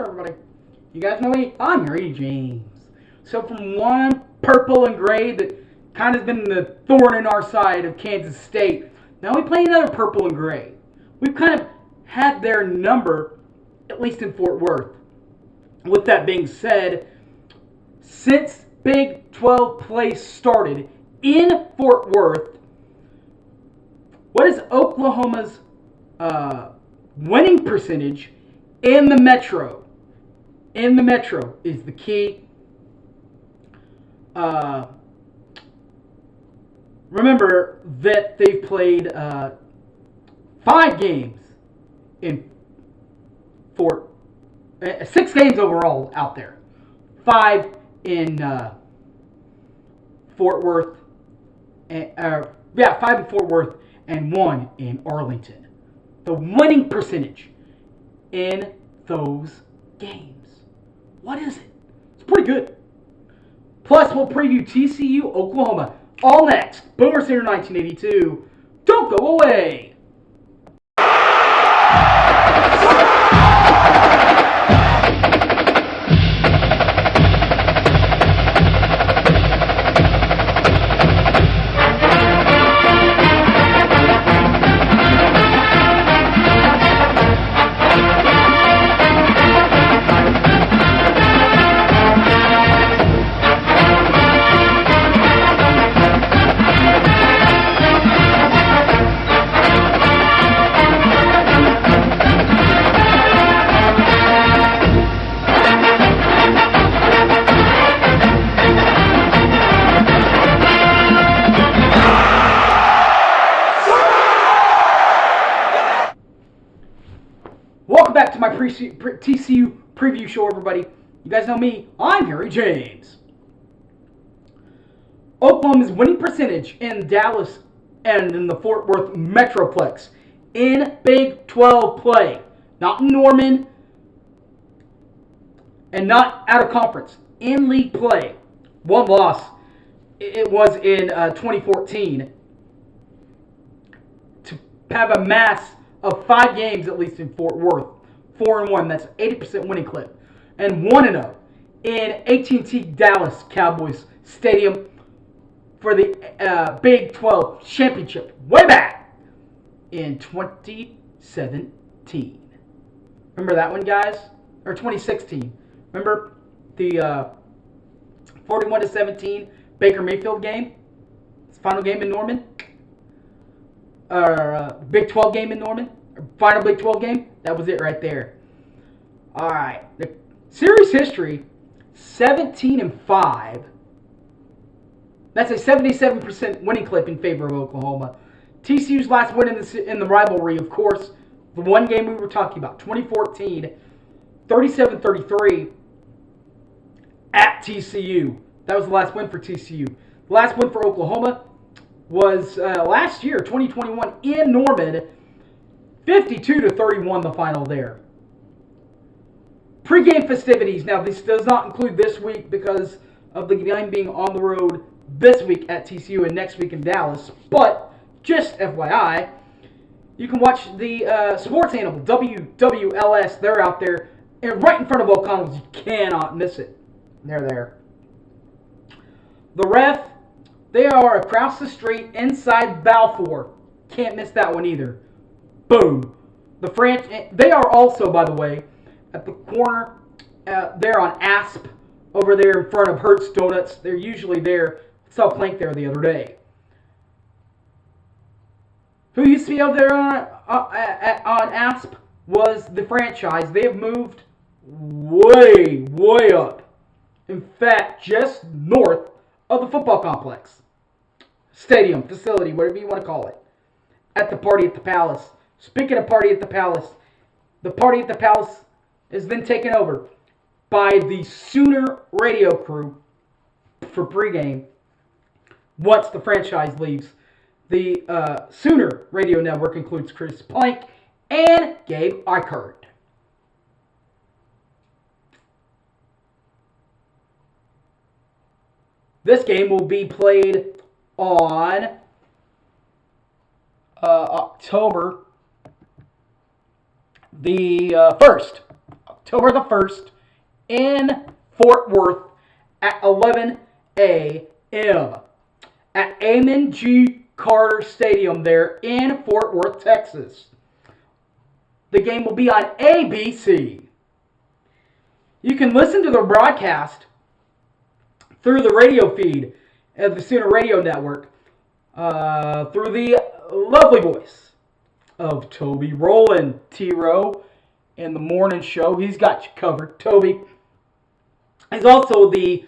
everybody. You guys know me? I'm Harry James. So from one purple and gray that kind of has been the thorn in our side of Kansas State, now we play another purple and gray. We've kind of had their number, at least in Fort Worth. With that being said, since Big 12 play started in Fort Worth, what is Oklahoma's winning percentage in the Metro? In the Metro is the key. Remember that they've played 5 games in Fort 6 games overall out there. 5 in Fort Worth. 5 in Fort Worth and 1 in Arlington. The winning percentage in those games. What is it? It's pretty good. Plus, we'll preview TCU, Oklahoma. All next. Boomer Center 1982. Don't go away. Welcome back to my TCU preview show, everybody. You guys know me. I'm Harry James. Oklahoma's winning percentage in Dallas and in the Fort Worth Metroplex in Big 12 play. Not in Norman and not out of conference. In league play. 1 loss. It was in 2014. To have a mass of 5 games, at least in Fort Worth. 4-1, that's 80% winning clip. And 1-0 in AT&T Dallas Cowboys Stadium for the Big 12 Championship way back in 2017. Remember that one, guys? Or 2016. Remember the 41-17 Baker Mayfield game? It's the final game in Norman? Big 12 game in Norman, final Big 12 game, that was it right there. All right, the series history, 17-5. That's a 77% winning clip in favor of Oklahoma. TCU's last win in the rivalry, of course, the one game we were talking about, 2014, 37-33 at TCU. That was the last win for TCU. The last win for Oklahoma was last year, 2021, in Norman, 52-31 the final there. Pre-game festivities. Now, this does not include this week because of the game being on the road this week at TCU and next week in Dallas. But, just FYI, you can watch the sports animal, WWLS. They're out there and right in front of O'Connell's. You cannot miss it. They're there. The ref, they are across the street inside Balfour. Can't miss that one either. Boom. They are also, by the way, at the corner. They're on Asp over there in front of Hertz Donuts. They're usually there. I saw Plank there the other day. Who used to be over there on Asp was the franchise. They have moved way, way up. In fact, just north of the football complex. Stadium, facility, whatever you want to call it. At the Party at the Palace. Speaking of Party at the Palace, the Party at the Palace has been taken over by the Sooner radio crew for pregame once the franchise leaves. The Sooner radio network includes Chris Plank and Gabe Eichert. This game will be played on October the 1st. October the 1st in Fort Worth at 11 a.m. at Amon G. Carter Stadium there in Fort Worth, Texas. The game will be on ABC. You can listen to the broadcast through the radio feed of the Sooner Radio Network through the lovely voice of Toby Rowland, T-Row, in the morning show. He's got you covered. Toby is also the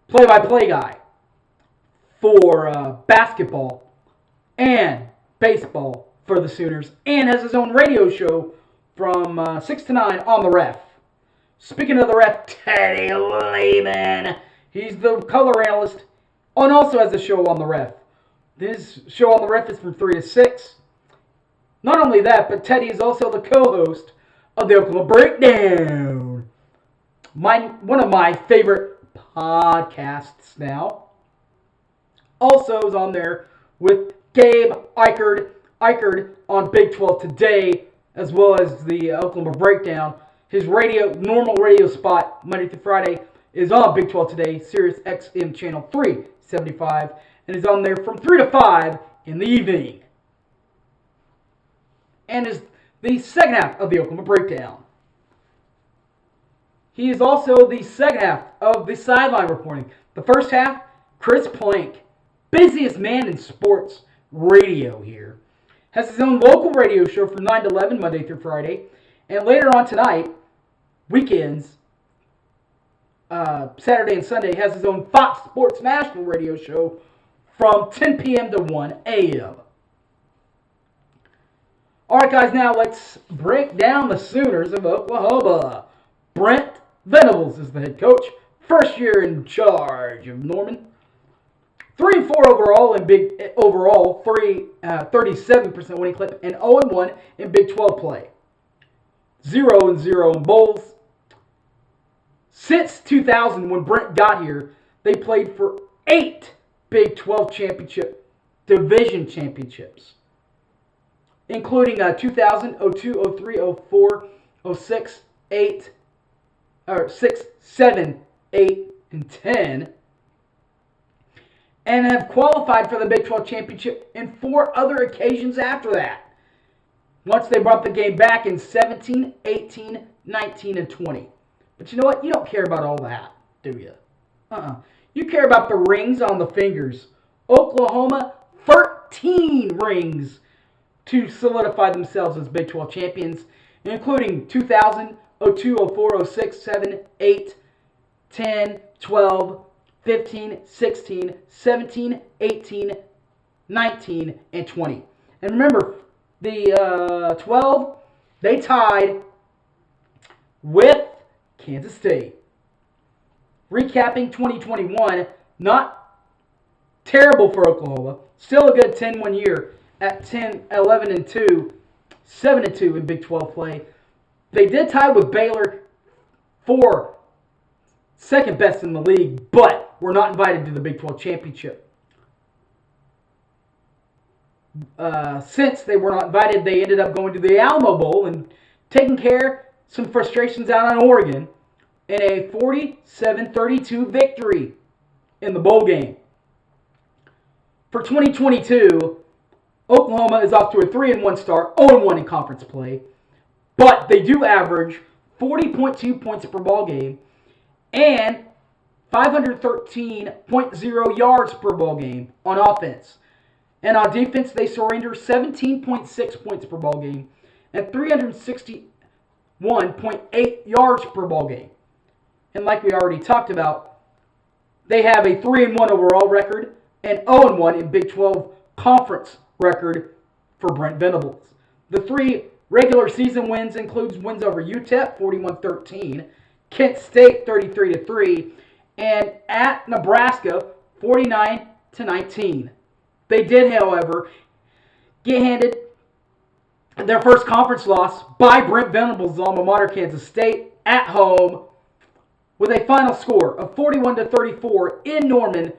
play-by-play guy for basketball and baseball for the Sooners, and has his own radio show from 6 to 9 on the Ref. Speaking of the Ref, Teddy Lehman. He's the color analyst and also has a show on the Ref. His show on the Ref is from 3 to 6. Not only that, but Teddy is also the co-host of the Oklahoma Breakdown. One of my favorite podcasts now. Also is on there with Gabe Eichard on Big 12 Today, as well as the Oklahoma Breakdown. His normal radio spot, Monday through Friday, is on Big 12 Today, Sirius XM Channel 375, and is on there from 3 to 5 in the evening. And is the second half of the Oklahoma Breakdown. He is also the second half of the Sideline Reporting. The first half, Chris Plank, busiest man in sports radio here, has his own local radio show from 9 to 11, Monday through Friday. And later on tonight, weekends, Saturday and Sunday, has his own Fox Sports National radio show from 10 p.m. to 1 a.m. All right, guys, now let's break down the Sooners of Oklahoma. Brent Venables is the head coach, first year in charge of Norman. 3-4 overall in Big overall, 37% winning clip, and 0-1 in Big 12 play. 0-0 in bowls. Since 2000, when Brent got here, they played for 8 Big 12 division championships, including 2000, 02, 03, 04, 06, 8, or 6, 7, 8, and 10, and have qualified for the Big 12 championship in 4 other occasions after that. Once they brought the game back in 17, 18, 19, and 20. But you know what? You don't care about all that, do you? You care about the rings on the fingers. Oklahoma, 13 rings to solidify themselves as Big 12 champions, including 2000, 02, 04, 06, 7, 8, 10, 12, 15, 16, 17, 18, 19, and 20. And remember, the 12, they tied with Kansas State. Recapping 2021, not terrible for Oklahoma. Still a good 10-win year at 10, 11-2, 7-2 in Big 12 play. They did tie with Baylor for second best in the league, but were not invited to the Big 12 championship. Since they were not invited, they ended up going to the Alamo Bowl and taking care of some frustrations out on Oregon in a 47-32 victory in the bowl game. For 2022, Oklahoma is off to a 3-1 start, 0-1 in conference play, but they do average 40.2 points per ball game and 513.0 yards per ball game on offense. And on defense, they surrender 17.6 points per ball game and 361.8 yards per ball game. And like we already talked about, they have a 3-1 overall record and 0-1 in Big 12 conference record for Brent Venables. The 3 regular season wins includes wins over UTEP 41-13, Kent State 33-3, and at Nebraska 49-19. They did, however, get handed their first conference loss by Brent Venables' alma mater, Kansas State, at home with a final score of 41-34 in Norman.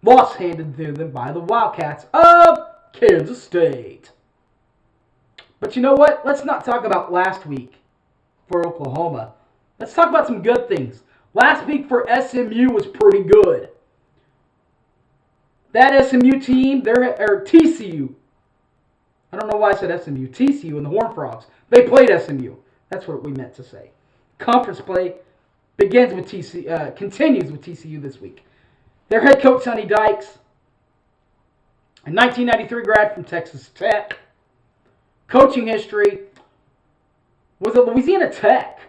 Loss handed to them by the Wildcats of Kansas State. But you know what? Let's not talk about last week for Oklahoma. Let's talk about some good things. Last week for SMU was pretty good. That SMU team, or TCU. I don't know why I said SMU. TCU and the Horned Frogs. They played SMU. That's what we meant to say. Conference play continues with TCU this week. Their head coach, Sonny Dykes, a 1993 grad from Texas Tech. Coaching history was at Louisiana Tech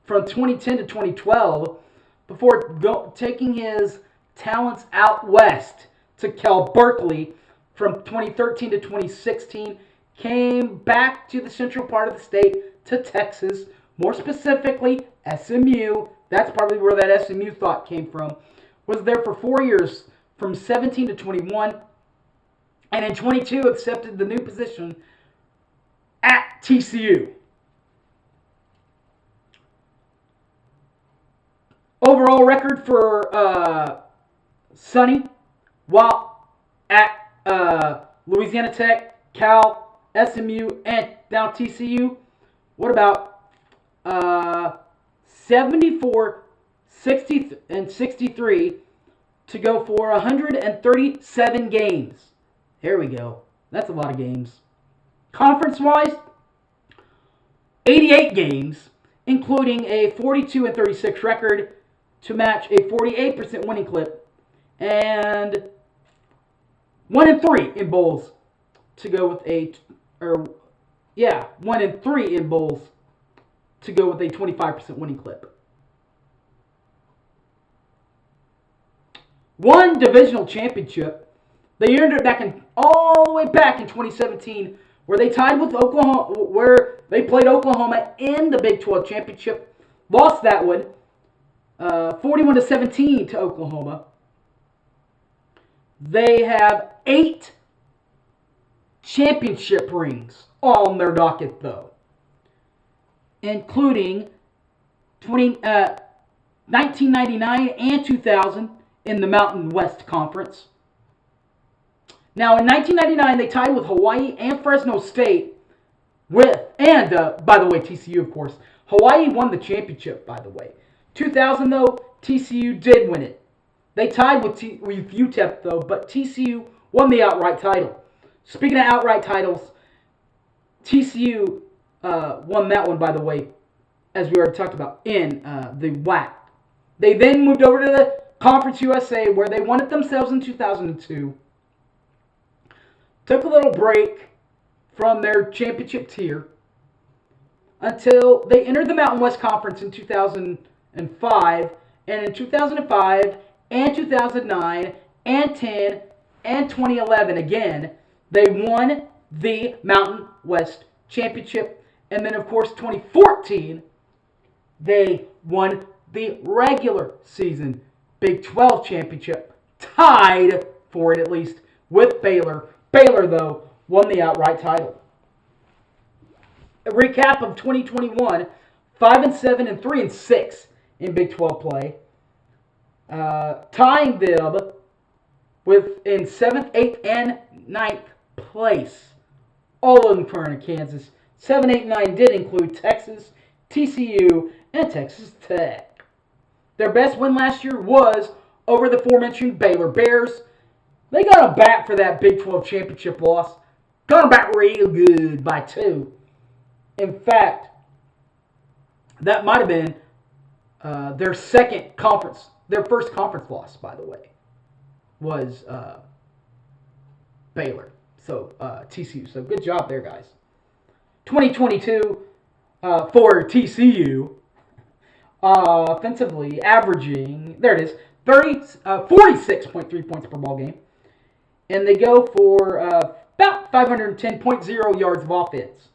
from 2010 to 2012 before taking his talents out west to Cal Berkeley from 2013 to 2016. Came back to the central part of the state to Texas, more specifically SMU. That's probably where that SMU thought came from. Was there for 4 years from 17 to 21, and in 22 accepted the new position at TCU. Overall record for Sonny while at Louisiana Tech, Cal, SMU, and now TCU. What about 74, 60, and 63 to go for 137 games? There we go. That's a lot of games. Conference-wise, 88 games, including a 42 and 36 record to match a 48% winning clip, and 1 and 3 in bowls to go with 1 and 3 in bowls to go with a 25% winning clip. One divisional championship. They earned it all the way back in 2017, where they tied with Oklahoma, where they played Oklahoma in the Big 12 championship. Lost that one, 41-17 to Oklahoma. They have 8 championship rings on their docket, though, including 1999 and 2000 in the Mountain West Conference. Now, in 1999, they tied with Hawaii and Fresno State by the way, TCU, of course. Hawaii won the championship, by the way. 2000, though, TCU did win it. They tied with UTEP, though, but TCU won the outright title. Speaking of outright titles, TCU won that one, by the way, as we already talked about, in the WAC. They then moved over to the Conference USA, where they won it themselves in 2002. Took a little break from their championship tier until they entered the Mountain West Conference in 2005. And in 2005 and 2009 and 10 and 2011 again, they won the Mountain West Championship. And then, of course, 2014, they won the regular season Big 12 Championship, tied for it at least with Baylor. Baylor, though, won the outright title. A recap of 2021, 5-7 and 3-6 in Big 12 play. Tying them in 7th, 8th, and 9th place. All of them current in Kansas. 7, 8, 9 did include Texas, TCU, and Texas Tech. Their best win last year was over the aforementioned Baylor Bears. They got them back for that Big 12 championship loss. Got them back real good by 2. In fact, that might have been their first conference loss, by the way, was Baylor. So, TCU. So, good job there, guys. 2022 for TCU, offensively averaging, there it is, 46.3 points per ball game. And they go for about 510.0 yards of offense.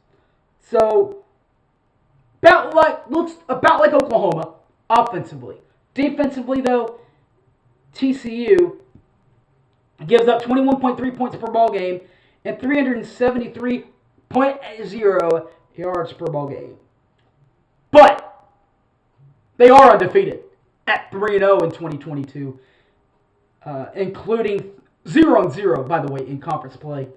So, looks about like Oklahoma offensively. Defensively, though, TCU gives up 21.3 points per ball game and 373.0 yards per ball game. But they are undefeated at 3-0 in 2022, including 0-0, by the way, in conference play.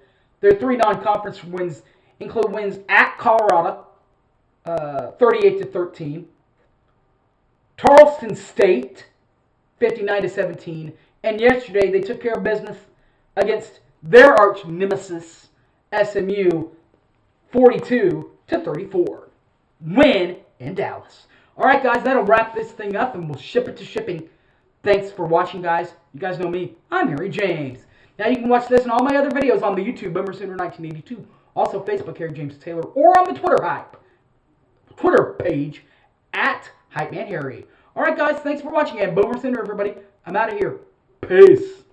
Their 3 non-conference wins include wins at Colorado, 38-13. Charleston State, 59-17. And yesterday they took care of business against their arch nemesis, SMU, 42-34. Win in Dallas. All right, guys, that'll wrap this thing up, and we'll ship it to shipping. Thanks for watching, guys. You guys know me. I'm Harry James. Now you can watch this and all my other videos on the YouTube Boomer Sooner 1982. Also Facebook Harry James Taylor, or on the Twitter page at Hype Man Harry. All right, guys, thanks for watching, and Boomer Sooner, everybody. I'm out of here. Peace.